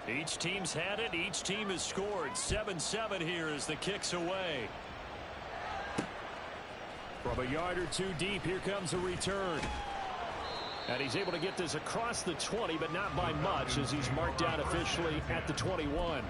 Each team's had it. Each team has scored. 7-7 here as the kick's away. From a yard or two deep, here comes a return. And he's able to get this across the 20, but not by much as he's marked down officially at the 21.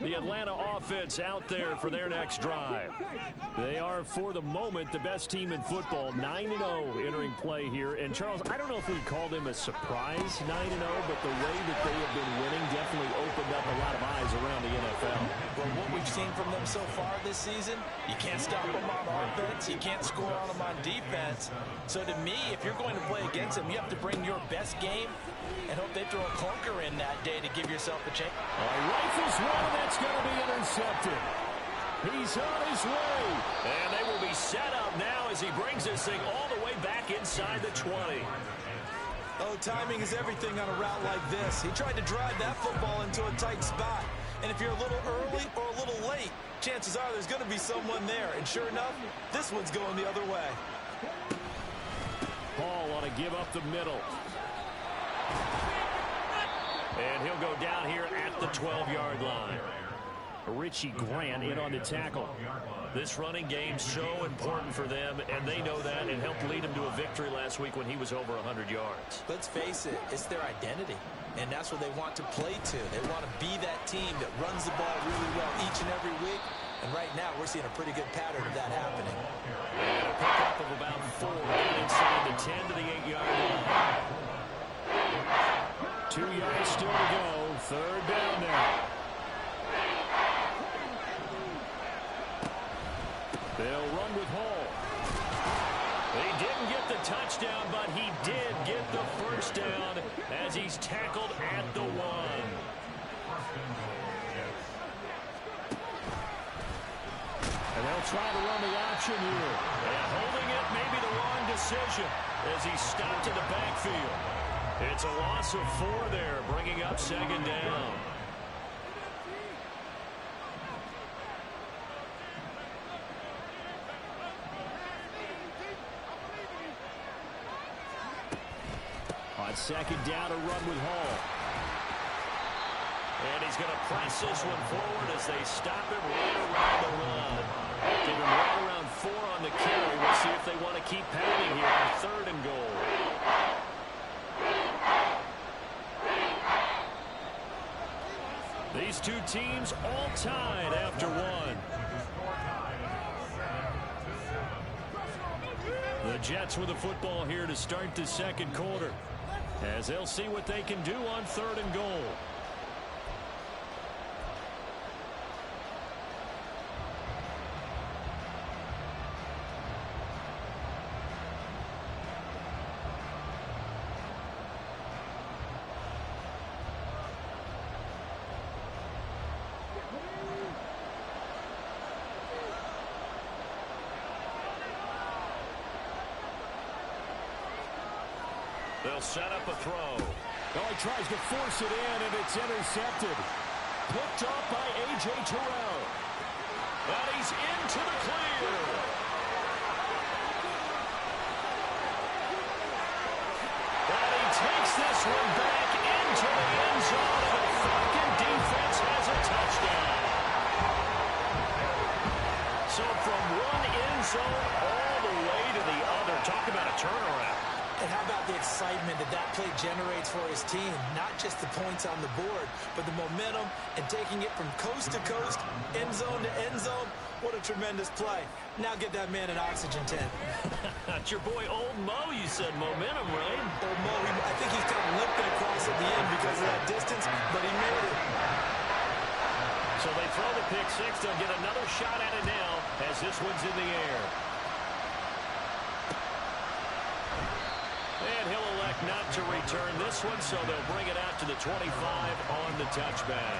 The Atlanta offense out there for their next drive. They are, for the moment, the best team in football, 9-0 entering play here. And, Charles, I don't know if we call them a surprise 9-0, but the way that they have been winning definitely opened up a lot of eyes around the NFL. Well, what we've seen from them so far this season, you can't stop them on offense, you can't score on them on defense. So, to me, if you're going to play against them, you have to bring your best game and hope they throw a clunker in that day to give yourself a chance. Rifles one, and that's going to be intercepted. He's on his way. And they will be set up now as he brings this thing all the way back inside the 20. Oh, timing is everything on a route like this. He tried to drive that football into a tight spot. And if you're a little early or a little late, chances are there's going to be someone there. And sure enough, this one's going the other way. Hall on a give up the middle. And he'll go down here at the 12-yard line. Richie Grant in on the tackle. This running game so important for them, and they know that, and helped lead him to a victory last week when he was over 100 yards. Let's face it, it's their identity, and that's what they want to play to. They want to be that team that runs the ball really well each and every week, and right now we're seeing a pretty good pattern of that happening. And a pickup of about 4 inside the 10 to the 8-yard line. 2 yards still to go. Third down now. They'll run with Hall. He didn't get the touchdown, but he did get the first down as he's tackled at the 1. And they'll try to run the option here. And holding it may be the wrong decision as he's stopped in the backfield. It's a loss of 4 there, bringing up second down. On second down, a run with Hall. And he's going to press this one forward as they stop him right around the run. Give him right around 4 on the carry. We'll see if they want to keep pounding here on 3rd and goal. These two teams all tied after 1. The Jets with the football here to start the second quarter, as they'll see what they can do on 3rd and goal. They'll set up a throw. Oh, he tries to force it in, and it's intercepted. Picked off by A.J. Terrell. And he's into the clear. And he takes this one back into the end zone, and the Falcon defense has a touchdown. So from one end zone all the way to the other. Talk about a turnaround. And how about the excitement that that play generates for his team? Not just the points on the board, but the momentum and taking it from coast to coast, end zone to end zone. What a tremendous play. Now get that man an oxygen tent. That's your boy Old Mo. You said momentum, right? Old Mo, I think he's kind of limping across at the end because of that distance, but he made it. So they throw the pick 6. They'll get another shot at it now as this one's in the air. And he'll elect not to return this one, so they'll bring it out to the 25 on the touchback.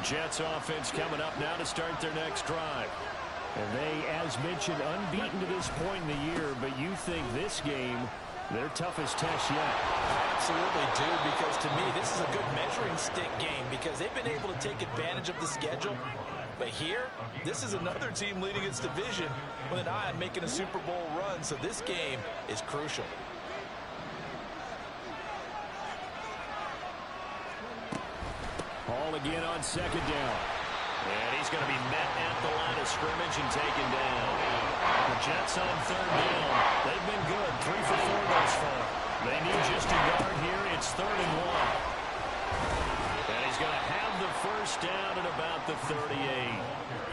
Jets offense coming up now to start their next drive. And they, as mentioned, unbeaten to this point in the year, but you think this game, their toughest test yet? I absolutely do, because to me, this is a good measuring stick game because they've been able to take advantage of the schedule. But here, this is another team leading its division with an eye on making a Super Bowl run, so this game is crucial. Hall again on second down. And he's going to be met at the line of scrimmage and taken down. The Jets on third down. They've been good, 3 for 4 thus far. They need just a yard here. It's 3rd and 1. And he's going to have the first down at about the 38.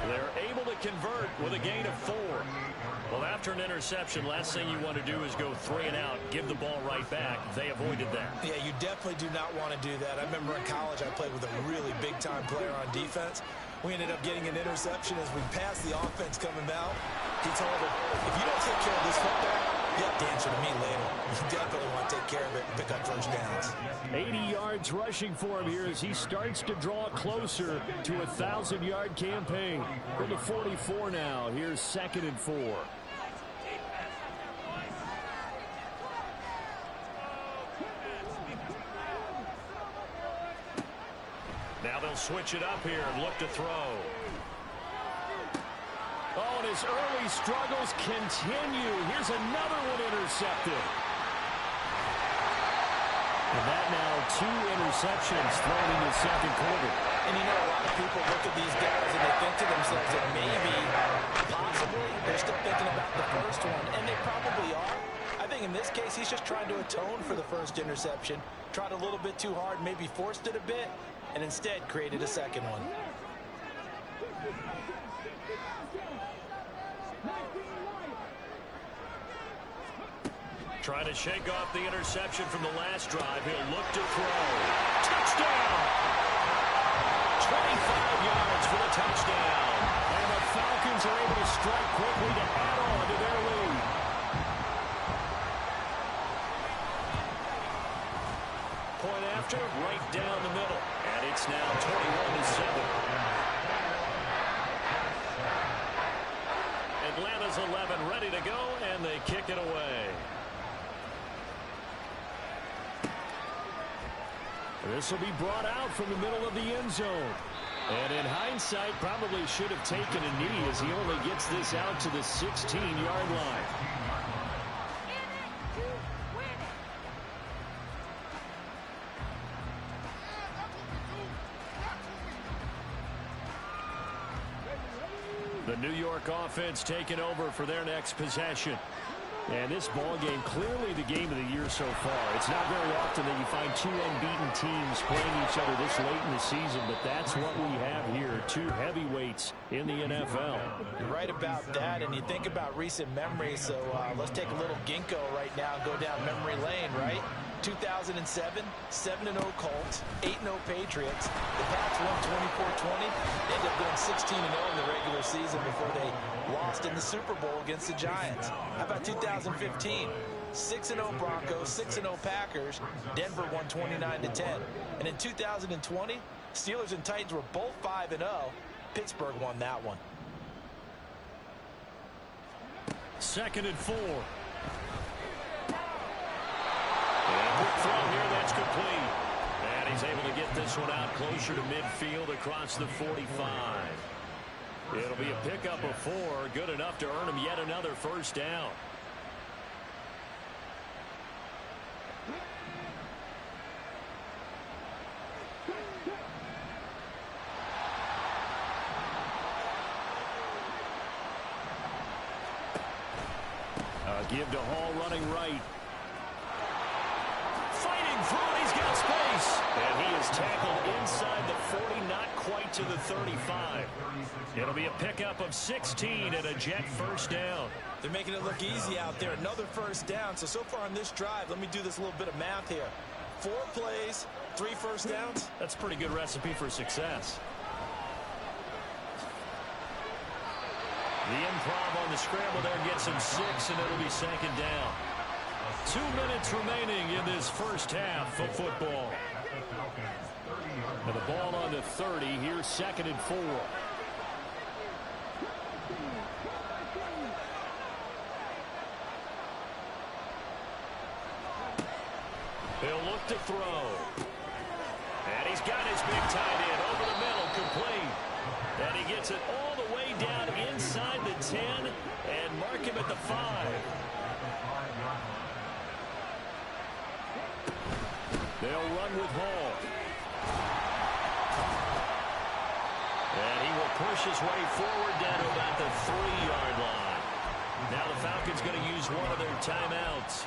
They're able to convert with a gain of 4. Well, after an interception, last thing you want to do is go 3 and out, give the ball right back. They avoided that. Yeah, you definitely do not want to do that. I remember in college I played with a really big-time player on defense. We ended up getting an interception as we passed the offense coming out. He told him, if you don't take care of this football, you have to answer to me later. You definitely want to take care of it and pick up first downs. 80 yards rushing for him here as he starts to draw closer to a 1,000-yard campaign. From the 44 now, here's 2nd and 4. Now they'll switch it up here and look to throw. Oh, and his early struggles continue. Here's another one intercepted. And that now 2 interceptions thrown in the second quarter. And you know, a lot of people look at these guys and they think to themselves that maybe, possibly, they're still thinking about the first one. And they probably are. I think in this case, he's just trying to atone for the first interception. Tried a little bit too hard, maybe forced it a bit, and instead created a second one. Trying to shake off the interception from the last drive. He'll look to throw. Touchdown! 25 yards for the touchdown. And the Falcons are able to strike quickly to add on to their lead. Point after, right down the middle. And it's now 21-7. Atlanta's 11 ready to go, and they kick it away. This will be brought out from the middle of the end zone. And in hindsight, probably should have taken a knee as he only gets this out to the 16-yard line. The New York offense taking over for their next possession. And this ball game, clearly the game of the year so far. It's not very often that you find 2 unbeaten teams playing each other this late in the season, but that's what we have here, 2 heavyweights in the NFL. You're right about that, and you think about recent memories, so let's take a little ginkgo right now and go down memory lane, right? 2007, 7-0 Colts, 8-0 Patriots. The Pats won 24-20. They ended up going 16-0 in the regular season before they lost in the Super Bowl against the Giants. How about 2015? 6-0 Broncos, 6-0 Packers. Denver won 29-10. And in 2020, Steelers and Titans were both 5-0. Pittsburgh won that one. 2nd and 4. And quick throw here, that's complete. And he's able to get this one out closer to midfield across the 45. It'll be a pickup of 4, good enough to earn him yet another first down. Give to Hall running right. Fighting through, he's got space. And he is tackled inside the 40, not quite to the 35. It'll be a pickup of 16 and a Jet first down. They're making it look easy out there. Another first down. So far on this drive, let me do this little bit of math here. 4 plays, 3 first downs. That's a pretty good recipe for success. The improv on the scramble there gets him 6, and it'll be 2nd down. 2 minutes remaining in this first half of football. And the ball on the 30 here, 2nd and 4. He'll look to throw. And he's got his big tight end over the middle, complete. And he gets it all the way down inside the 10 and mark him at the 5. They'll run with Hall. And he will push his way forward down to about the 3-yard line. Now the Falcons going to use one of their timeouts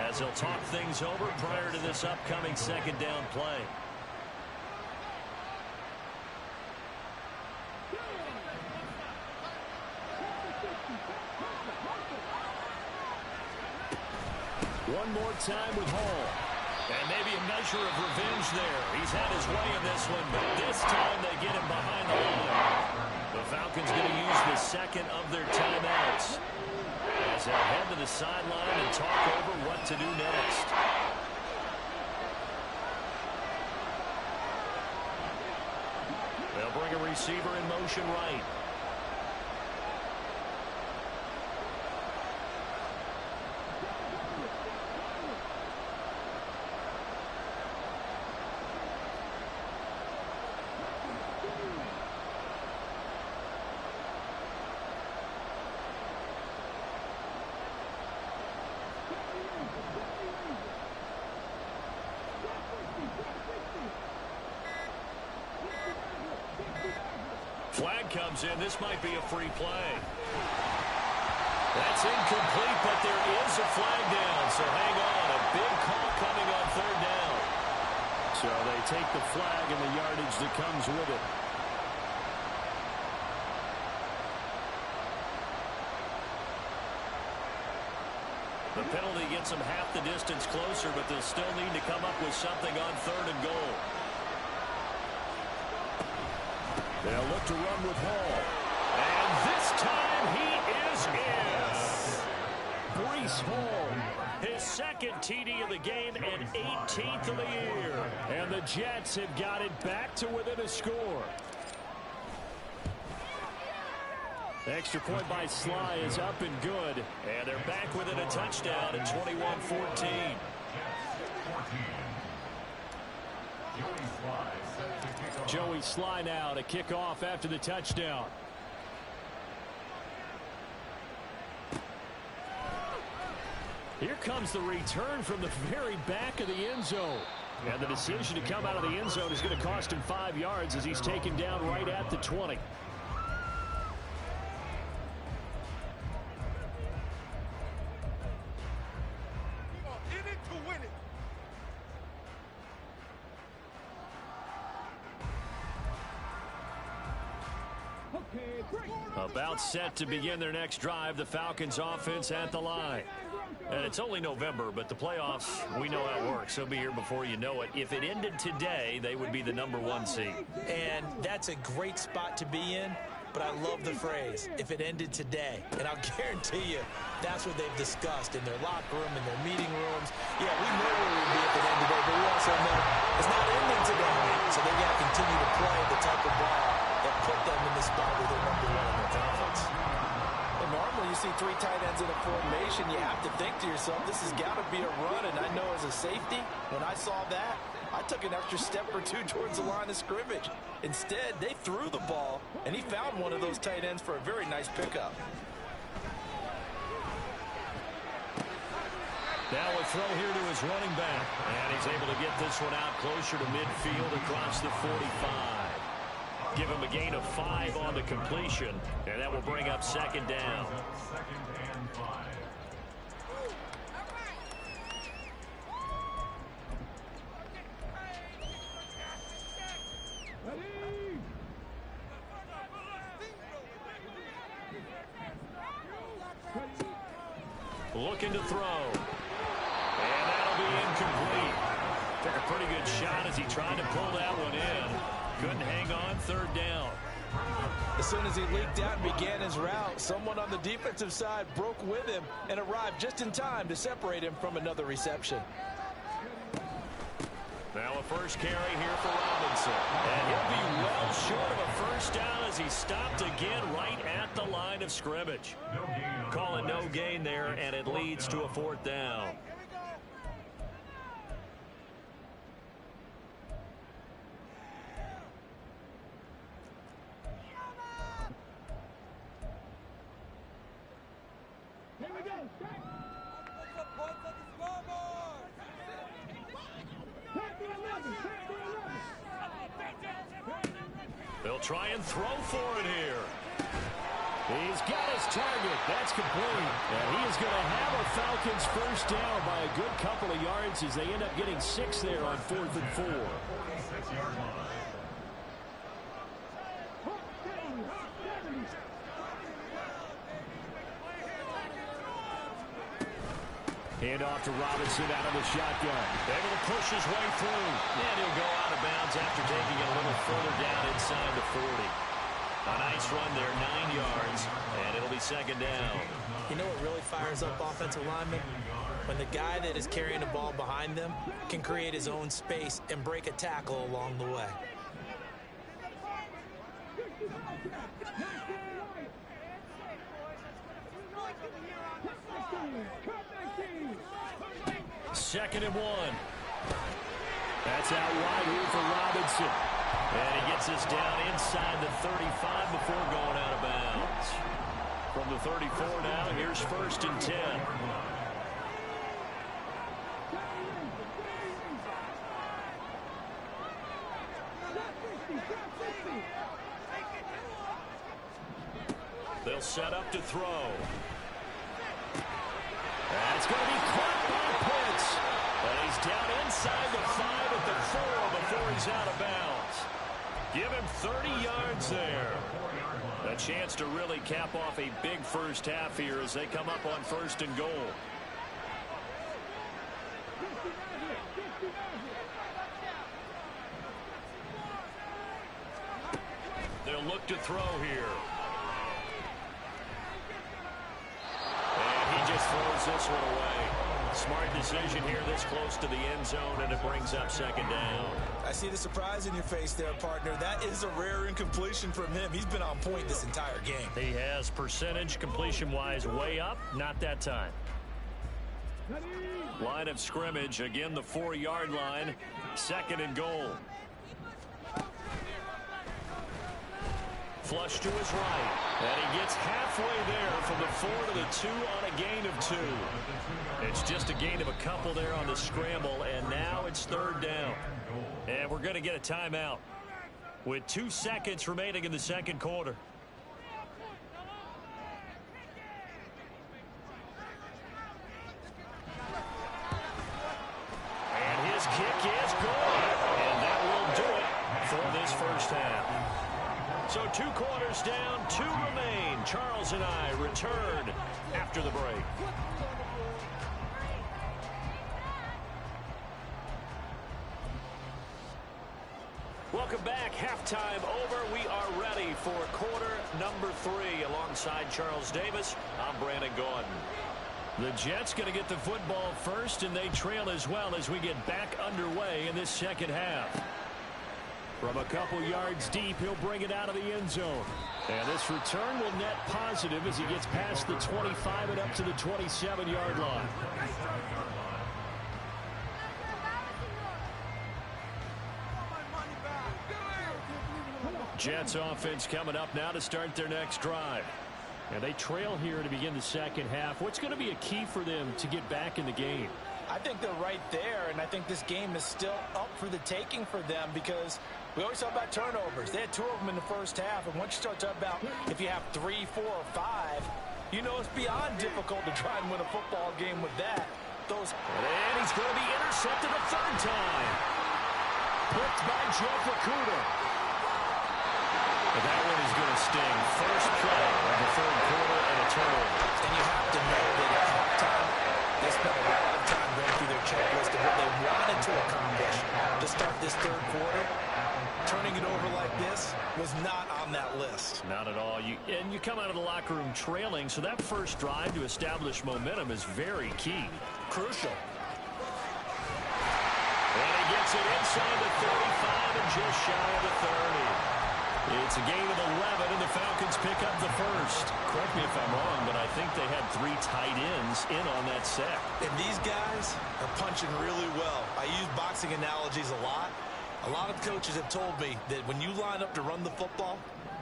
as they'll talk things over prior to this upcoming 2nd down play. One more time with Hall. And maybe a measure of revenge there. He's had his way in this one, but this time they get him behind the line. The Falcons going to use the 2nd of their timeouts as they'll head to the sideline and talk over what to do next. They'll bring a receiver in motion right. Flag comes in. This might be a free play. That's incomplete, but there is a flag down. So hang on. A big call coming on 3rd down. So they take the flag and the yardage that comes with it. The penalty gets them half the distance closer, but they'll still need to come up with something on 3rd and goal. They'll look to run with Hall. And this time he is in. Breece Hall, his 2nd TD of the game and 18th of the year. And the Jets have got it back to within a score. The extra point by Sly is up and good. And they're back within a touchdown at 21-14. Joey Sly now to kick off after the touchdown. Here comes the return from the very back of the end zone. And the decision to come out of the end zone is going to cost him 5 yards as he's taken down right at the 20. About set to begin their next drive, the Falcons offense at the line. And it's only November, but the playoffs, we know how it works. They'll be here before you know it. If it ended today, they would be the #1 seed. And that's a great spot to be in, but I love the phrase, if it ended today. And I'll guarantee you, that's what they've discussed in their locker room, in their meeting rooms. Yeah, we know where we'd be if it ended today, but we also know it's not ending today. So they got to continue to play the type of ball that put them in the spot where they're #1 in their conference. Well, normally you see 3 tight ends in a formation, you have to think to yourself, this has got to be a run. And I know as a safety, when I saw that, I took an extra step or 2 towards the line of scrimmage. Instead, they threw the ball, and he found one of those tight ends for a very nice pickup. Now a throw here to his running back. And he's able to get this one out closer to midfield across the 45. Give him a gain of 5 on the completion, and that will bring up 2nd down. Looking to throw. And that'll be incomplete. Took a pretty good shot as he tried to pull that one in. Couldn't hang on, 3rd down. As soon as he leaked out and began his route, someone on the defensive side broke with him and arrived just in time to separate him from another reception. Now a first carry here for Robinson. And he'll be well short of a first down as he stopped again right at the line of scrimmage. Calling no gain there, and it leads to a 4th down. They'll try and throw for it here. He's got his target. That's complete. And he is going to have a Falcons first down by a good couple of yards as they end up getting 6 there on 4th and 4. Hand off to Robinson out of the shotgun. Able to push his way through. And he'll go out of bounds after taking it a little further down inside the 40. A nice run there, 9 yards, and it'll be 2nd down. You know what really fires up offensive linemen? When the guy that is carrying the ball behind them can create his own space and break a tackle along the way. Second and 1. That's out wide here for Robinson. And he gets us down inside the 35 before going out of bounds. From the 34 now, here's 1st and 10. They'll set up to throw. That's going to be caught by Pitts. And he's down inside the 5 at the 4 before he's out of bounds. Give him 30 yards there. A chance to really cap off a big first half here as they come up on 1st and goal. They'll look to throw here. And he just throws this one away. Smart decision here this close to the end zone, and it brings up 2nd down. I see the surprise in your face there, partner. That is a rare incompletion from him. He's been on point this entire game. He has percentage completion-wise way up, not that time. Line of scrimmage, again the 4-yard line, 2nd and goal. Flush to his right, and he gets halfway there from the 4 to the 2 on a gain of 2. It's just a gain of a couple there on the scramble, and now it's 3rd down. And we're going to get a timeout with 2 seconds remaining in the 2nd quarter. And his kick is good, and that will do it for this first half. So 2 quarters down, 2 remain. Charles and I return after the break. Welcome back. Halftime over. We are ready for quarter number 3 alongside Charles Davis. I'm Brandon Gordon. The Jets going to get the football first, and they trail as well as we get back underway in this second half. From a couple yards deep, he'll bring it out of the end zone. And this return will net positive as he gets past the 25 and up to the 27-yard line. Jets offense coming up now to start their next drive. And they trail here to begin the second half. What's going to be a key for them to get back in the game? I think they're right there, and I think this game is still up for the taking for them because we always talk about turnovers. They had 2 of them in the first half, and once you start talking about if you have 3, 4, or 5, you know it's beyond difficult to try and win a football game with that. And he's going to be intercepted a 3rd time. Picked by Jeff Okudah. But that one is going to sting. First play of the 3rd quarter and a turnover. And you have to know that at halftime, they spent a lot of time going through their checklist of what they wanted to accomplish. to start this third quarter. Turning it over like this was not on that list. Not at all. You come out of the locker room trailing, so that first drive to establish momentum is very key. Crucial. And he gets it inside the 35 and just shy of the 30. It's a gain of 11, and the Falcons pick up the first. Correct me if I'm wrong, but I think they had 3 tight ends in on that set. And these guys are punching really well. I use boxing analogies a lot. A lot of coaches have told me that when you line up to run the football,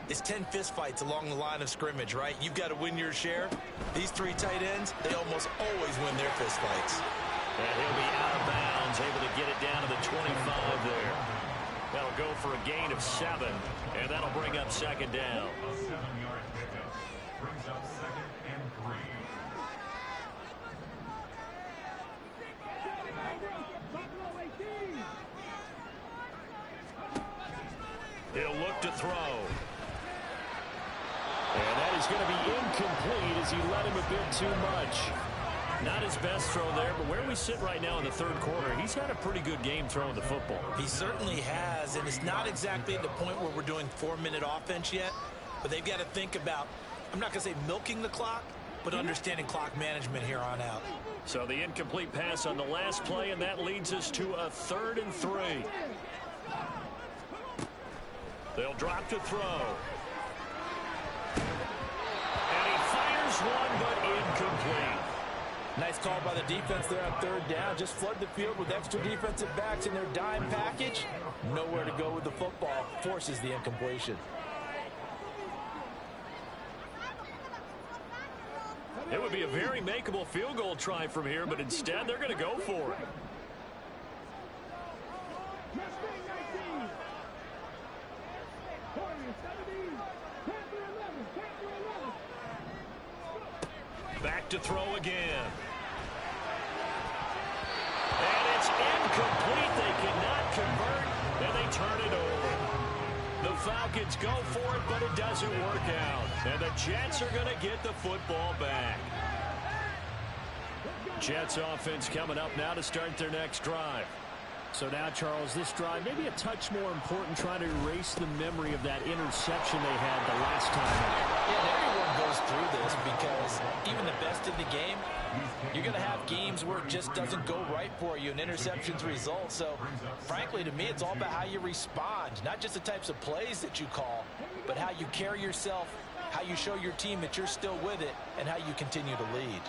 it's 10 fist fights along the line of scrimmage, right? You've got to win your share. These 3 tight ends, they almost always win their fist fights. And he'll be out of bounds, able to get it down to the 25 there. That'll go for a gain of 7, and that'll bring up second down. A 7-yard pickup brings up 2nd and 3. He'll look to throw. And that is going to be incomplete as he let him a bit too much. Not his best throw there, but where we sit right now in the third quarter, he's had a pretty good game throwing the football. He certainly has, and it's not exactly at the point where we're doing 4-minute offense yet, but they've got to think about, I'm not going to say milking the clock, but understanding clock management here on out. So the incomplete pass on the last play, and that leads us to a 3rd and 3. They'll drop to throw. And he fires one, but incomplete. Nice call by the defense there on 3rd down. Just flood the field with extra defensive backs in their dime package. Nowhere to go with the football. Forces the incompletion. It would be a very makeable field goal try from here, but instead they're going to go for it. Back to throw again. And it's incomplete. They cannot convert, and they turn it over. The Falcons go for it, but it doesn't work out. And the Jets are going to get the football back. Jets offense coming up now to start their next drive. So now, Charles, this drive maybe a touch more important, trying to erase the memory of that interception they had the last time. Yeah, and everyone goes through this because even the best in the game, you're going to have games where it just doesn't go right for you and interceptions result. So, frankly, to me, it's all about how you respond, not just the types of plays that you call, but how you carry yourself, how you show your team that you're still with it, and how you continue to lead.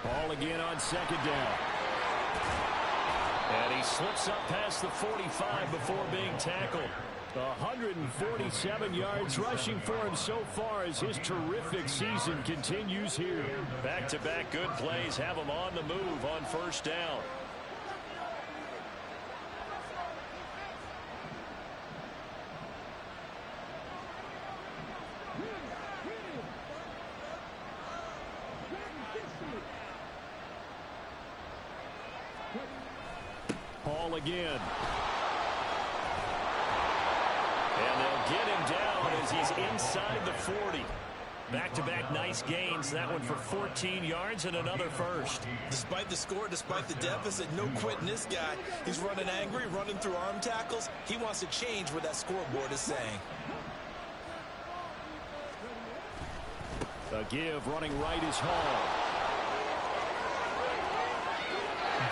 Ball again on 2nd down. And he slips up past the 45 before being tackled. 147 yards rushing for him so far as his terrific season continues here. Back-to-back good plays have him on the move on 1st down. Ball again. And they'll get him down as he's inside the 40. Back-to-back nice gains. That one for 14 yards and another first. Despite the score, despite the deficit, no quitting this guy. He's running angry, running through arm tackles. He wants to change what that scoreboard is saying. A give running right is Hall.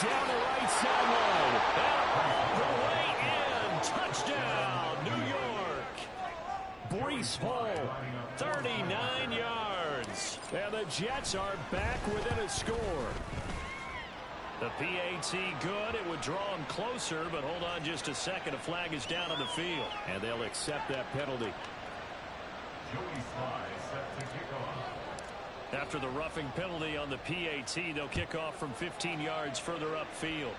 Down the right sideline. And all the way in. Touchdown, New York. Breece Hall, 39 yards. And the Jets are back within a score. The PAT good. It would draw them closer, but hold on just a second. A flag is down on the field. And they'll accept that penalty. After the roughing penalty on the PAT, they'll kick off from 15 yards further upfield.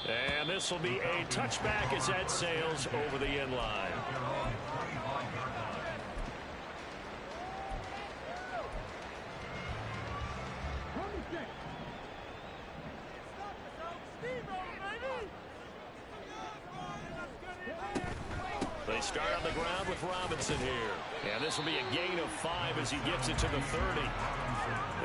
And this will be a touchback as that sails over the end line. They start on the ground with Robinson here. And this will be a gain of 5 as he gets it to the 30.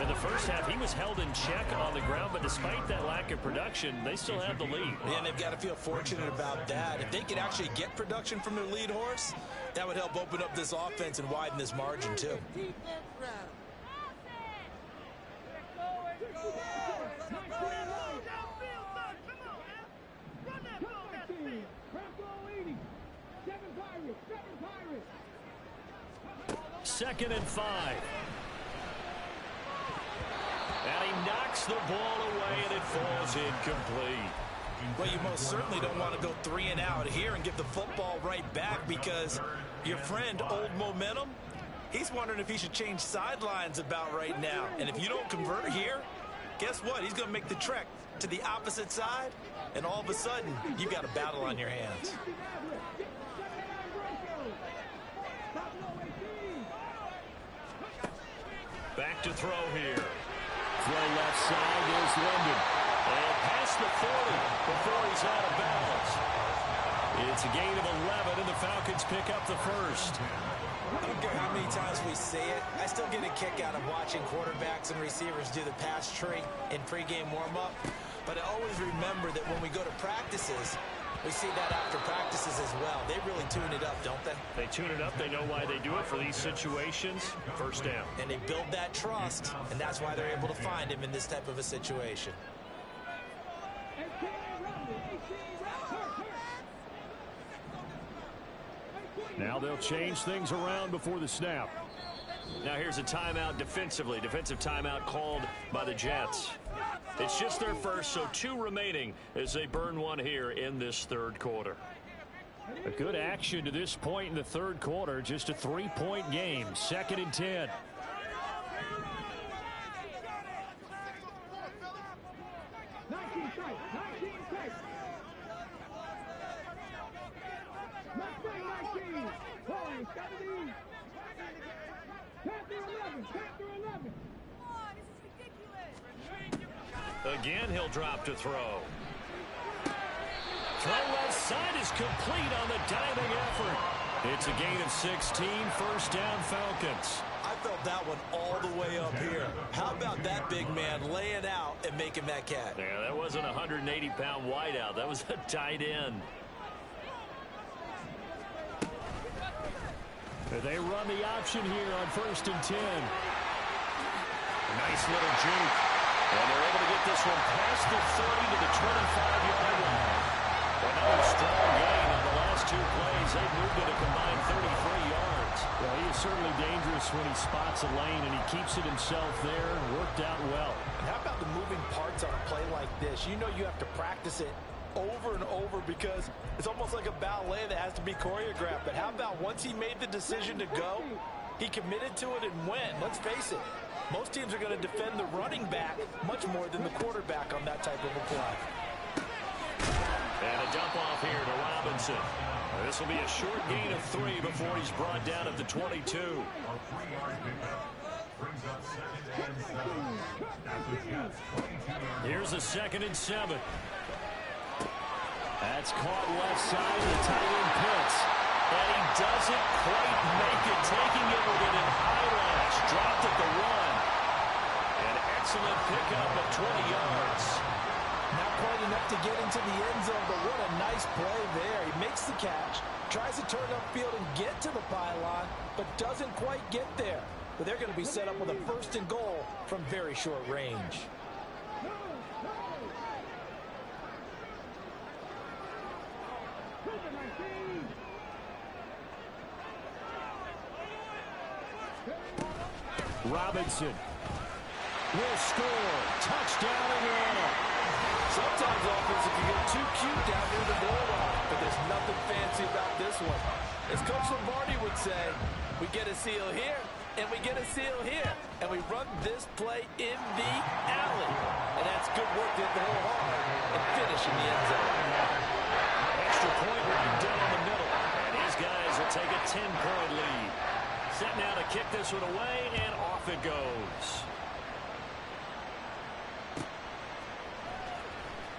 In the first half, he was held in check on the ground, but despite that lack of production, they still have the lead. Yeah, and they've got to feel fortunate about that. If they could actually get production from their lead horse, that would help open up this offense and widen this margin too. Second and 5. And he knocks the ball away, and it falls incomplete. Well, you most certainly don't want to go 3 and out here and give the football right back, because your friend, Old Momentum, he's wondering if he should change sidelines about right now. And if you don't convert here, guess what? He's going to make the trek to the opposite side, and all of a sudden, you've got a battle on your hands. Back to throw here. Throw left side is Linden. And past the 40 before he's out of bounds. It's a gain of 11, and the Falcons pick up the first. I don't care how many times we say it, I still get a kick out of watching quarterbacks and receivers do the pass tree in pregame warm-up. But I always remember that when we go to practices, we see that after practices as well. They really tune it up, don't they? They tune it up. They know why they do it for these situations. First down. And they build that trust, and that's why they're able to find him in this type of a situation. Now they'll change things around before the snap. Now here's a timeout defensively. Defensive timeout called by the Jets. It's just their first, so 2 remaining as they burn 1 here in this third quarter. A good action to this point in the third quarter. Just a 3-point game. 2nd and 10. Again, he'll drop to throw. Throw left side is complete on the diving effort. It's a gain of 16, first down Falcons. I felt that one all the way up here. How about that big man laying out and making that catch? Yeah, that wasn't a 180-pound wideout. That was a tight end. They run the option here on 1st and 10. Nice little juke. And they're able to get this one past the 30 to the 25-yard line. Another strong gain on the last 2 plays. They've moved it a combined 33 yards. Well, he is certainly dangerous when he spots a lane, and he keeps it himself there. Worked out well. And how about the moving parts on a play like this? You know you have to practice it over and over because it's almost like a ballet that has to be choreographed. But how about once he made the decision to go, he committed to it and went. Let's face it, most teams are going to defend the running back much more than the quarterback on that type of a play. And a dump off here to Robinson. This will be a short gain of 3 before he's brought down at the 22. Here's a 2nd and 7. That's caught left side of the tight end picks. And he doesn't quite make it, taking it with an eyelash. Dropped at the 1. An excellent pickup of 20 yards. Not quite enough to get into the end zone, but what a nice play there. He makes the catch, tries to turn upfield and get to the pylon, but doesn't quite get there. But they're going to be set up with a 1st and goal from very short range. Robinson will score. Touchdown Atlanta. Sometimes offense can get too cute down near the goal line, but there's nothing fancy about this one. As Coach Lombardi would say, we get a seal here, and we get a seal here, and we run this play in the alley. And that's good work to hit the hole hard and finish in the end zone. Extra point right down the middle. And these guys will take a 10-point lead. Set now to kick this one away, and off it goes.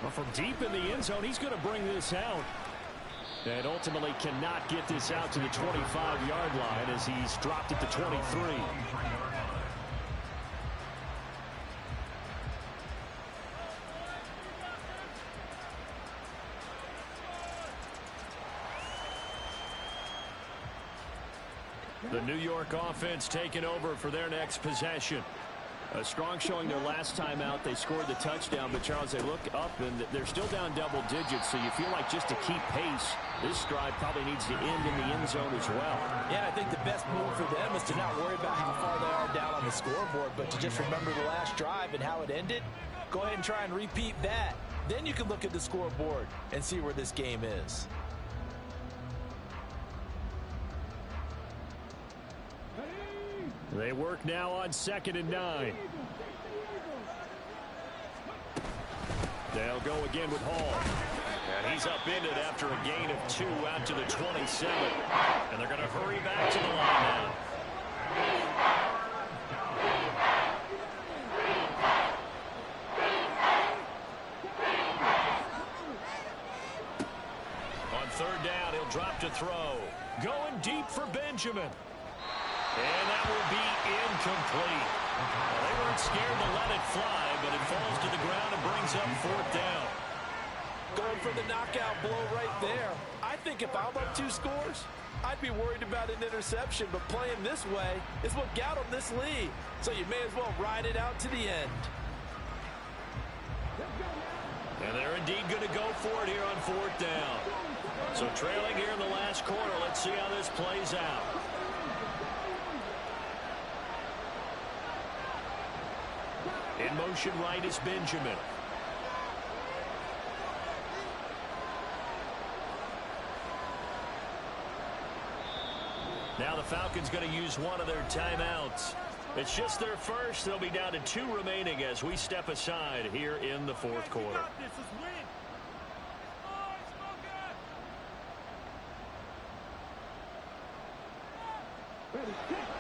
Well, from deep in the end zone, he's going to bring this out. And ultimately cannot get this out to the 25-yard line as he's dropped at the 23. The New York offense taking over for their next possession. A strong showing their last time out. They scored the touchdown, but Charles, they look up and they're still down double digits, so you feel like just to keep pace, this drive probably needs to end in the end zone as well. Yeah, I think the best move for them is to not worry about how far they are down on the scoreboard, but to just remember the last drive and how it ended. Go ahead and try and repeat that. Then you can look at the scoreboard and see where this game is. They work now on 2nd and 9. They'll go again with Hall. And he's upended after a gain of 2 out to the 27. And they're going to hurry back to the line now. On 3rd down, he'll drop to throw. Going deep for Benjamin. And that will be incomplete. Well, they weren't scared to let it fly, but it falls to the ground and brings up 4th down. Going for the knockout blow right there. I think if I'm up 2 scores, I'd be worried about an interception, but playing this way is what got them this lead. So you may as well ride it out to the end. And they're indeed going to go for it here on 4th down. So trailing here in the last quarter, let's see how this plays out. In motion right is Benjamin. Now the Falcons going to use one of their timeouts. It's just their first. They'll be down to 2 remaining as we step aside here in the 4th quarter.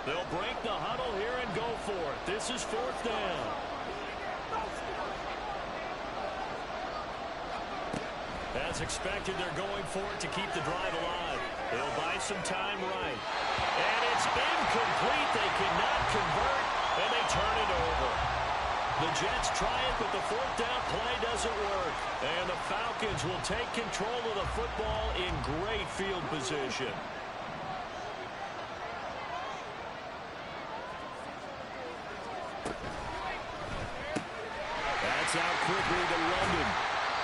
They'll break the huddle here and go for it. This is 4th down. As expected, they're going for it to keep the drive alive. They'll buy some time right. And it's incomplete. They cannot convert, and they turn it over. The Jets try it, but the 4th down play doesn't work. And the Falcons will take control of the football in great field position. That's out quickly to London.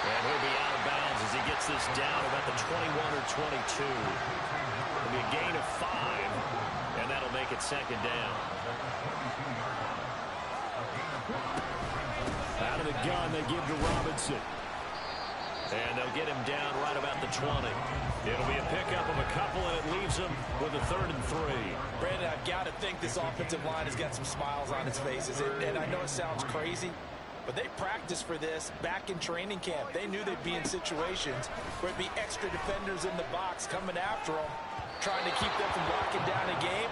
And he'll be out of bounds as he gets this down about the 21 or 22. It'll be a gain of 5, and that'll make it 2nd down. Out of the gun, they give to Robinson. And they'll get him down right about the 20. It'll be a pickup of a couple, and it leaves them with a 3rd and 3. Brandon, I've got to think this offensive line has got some smiles on its faces. And I know it sounds crazy, but they practiced for this back in training camp. They knew they'd be in situations where it'd be extra defenders in the box coming after them, trying to keep them from locking down a game.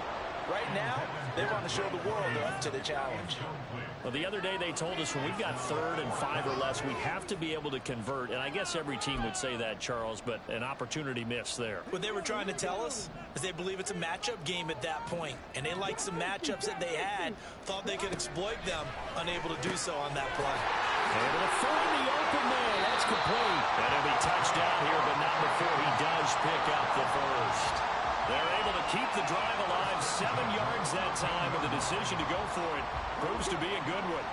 Right now, they want to show the world they're up to the challenge. Well, the other day they told us when we've got 3rd and 5 or less, we have to be able to convert. And I guess every team would say that, Charles, but an opportunity missed there. What they were trying to tell us is they believe it's a matchup game at that point. And they liked some matchups that they had, thought they could exploit them, unable to do so on that play. Able to find the open man. That's complete. And he'll be touched down here, but not before he does pick up the first. They're able to keep the drive alive, 7 yards that time, and the decision to go for it proves to be a good one.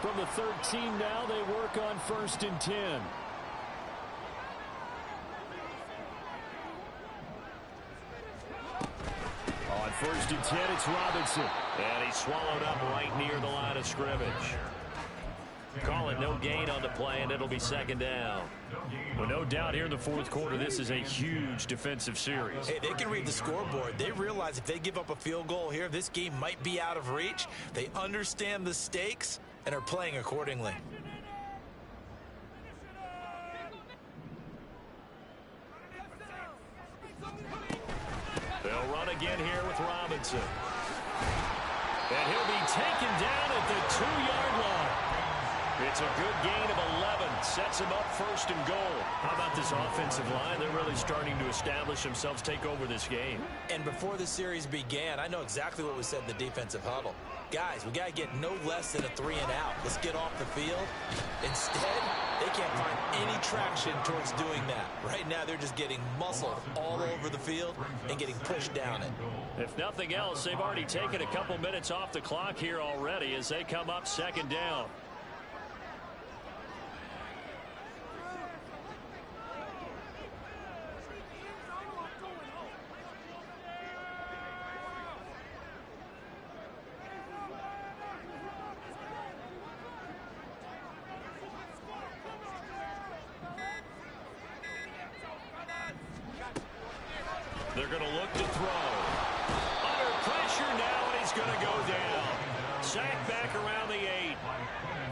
From the 13 now, they work on 1st and 10. On 1st and 10, it's Robinson. And he's swallowed up right near the line of scrimmage. Call it no gain on the play, and it'll be 2nd down. Well, no doubt here in the 4th quarter, this is a huge defensive series. Hey, they can read the scoreboard. They realize if they give up a field goal here, this game might be out of reach. They understand the stakes and are playing accordingly. They'll run again here with Robinson. And he'll be taken down at the 2-yard line. It's a good gain of 11. Sets him up first and goal. How about this offensive line? They're really starting to establish themselves, take over this game. And before the series began, I know exactly what we said in the defensive huddle. Guys, we got to get no less than a 3 and out. Let's get off the field. Instead, they can't find any traction towards doing that. Right now, they're just getting muscled all over the field and getting pushed down it. If nothing else, they've already taken a couple minutes off the clock here already as they come up second down. They're going to look to throw. Under pressure now, and he's going to go down. Sacked back around the 8.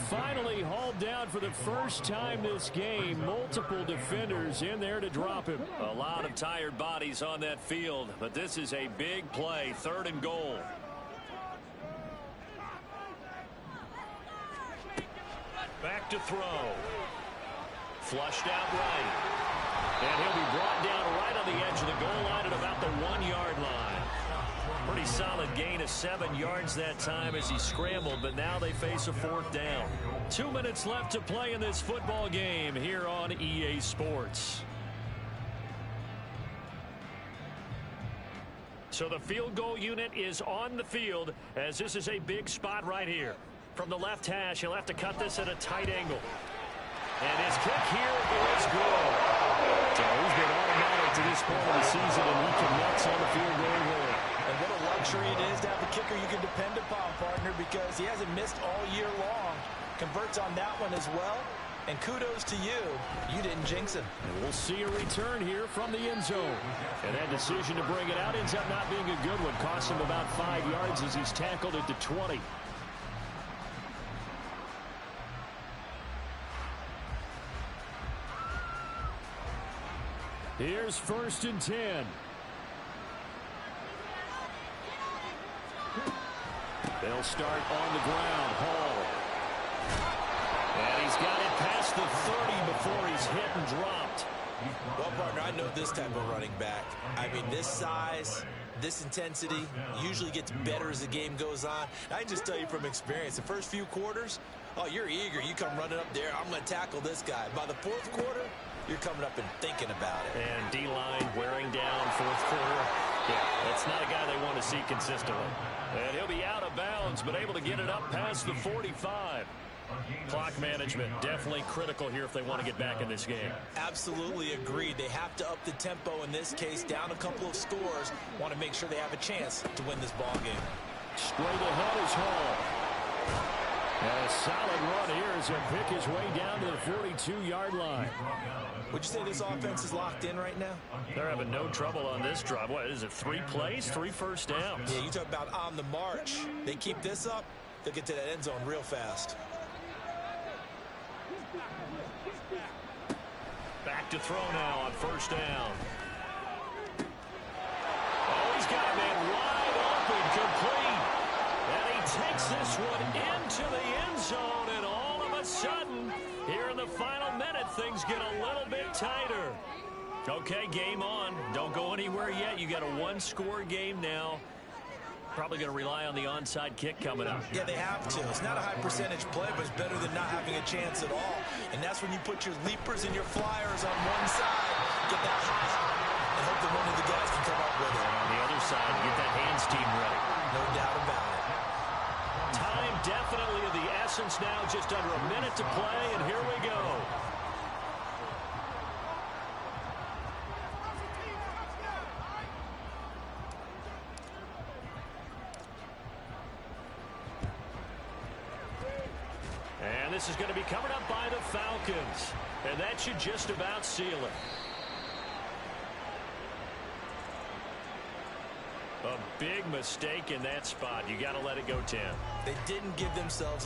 Finally hauled down for the first time this game. Multiple defenders in there to drop him. A lot of tired bodies on that field, but this is a big play. 3rd and goal. Back to throw. Flushed out right. And he'll be brought down right on the edge of the goal line at about the 1-yard line. Pretty solid gain of 7 yards that time as he scrambled, but now they face a 4th down. 2 minutes left to play in this football game here on EA Sports. So the field goal unit is on the field as this is a big spot right here. From the left hash, he'll have to cut this at a tight angle. And his kick here is good. So he's been automatic to this point of the season, and he connects on the field goal line. And what a luxury it is to have a kicker you can depend upon, partner, because he hasn't missed all year long. Converts on that one as well. And kudos to you. You didn't jinx him. And we'll see a return here from the end zone. And that decision to bring it out ends up not being a good one. Costs him about 5 yards as he's tackled at the 20. Here's 1st and 10. They'll start on the ground. Hall. And he's got it past the 30 before he's hit and dropped. Well, partner, I know this type of running back. I mean, this size, this intensity usually gets better as the game goes on. I can just tell you from experience, the first few quarters, oh, you're eager. You come running up there, I'm going to tackle this guy. By the 4th quarter, you're coming up and thinking about it. And D-line wearing down 4th quarter. Yeah, that's not a guy they want to see consistently. And he'll be out of bounds, but able to get it up past the 45. Clock management definitely critical here if they want to get back in this game. Absolutely agreed. They have to up the tempo in this case, down a couple of scores. Want to make sure they have a chance to win this ball game. Straight ahead is Hall. And a solid run here as he'll pick his way down to the 42-yard line. Would you say this offense is locked in right now? They're having no trouble on this drive. What is it, 3 plays, 3 first downs? Yeah, you talk about on the march. They keep this up, they'll get to that end zone real fast. Back to throw now on 1st down. Oh, he's got a man wide open, complete. And he takes this one into the end zone, and all of a sudden, here in the final minute, things get a little bit tighter. Okay, game on. Don't go anywhere yet. You got a 1-score game now. Probably going to rely on the onside kick coming up. Yeah, they have to. It's not a high percentage play, but it's better than not having a chance at all. And that's when you put your leapers and your flyers on one side, get that high, and hope that one of the guys can come up with it. And on the other side, get that hands team ready. No doubt about it. Time definitely of the essence now, just under a minute to play, and here we go. And this is going to be covered up by the Falcons. And that should just about seal it. A big mistake in that spot. You got to let it go 10. They didn't give themselves a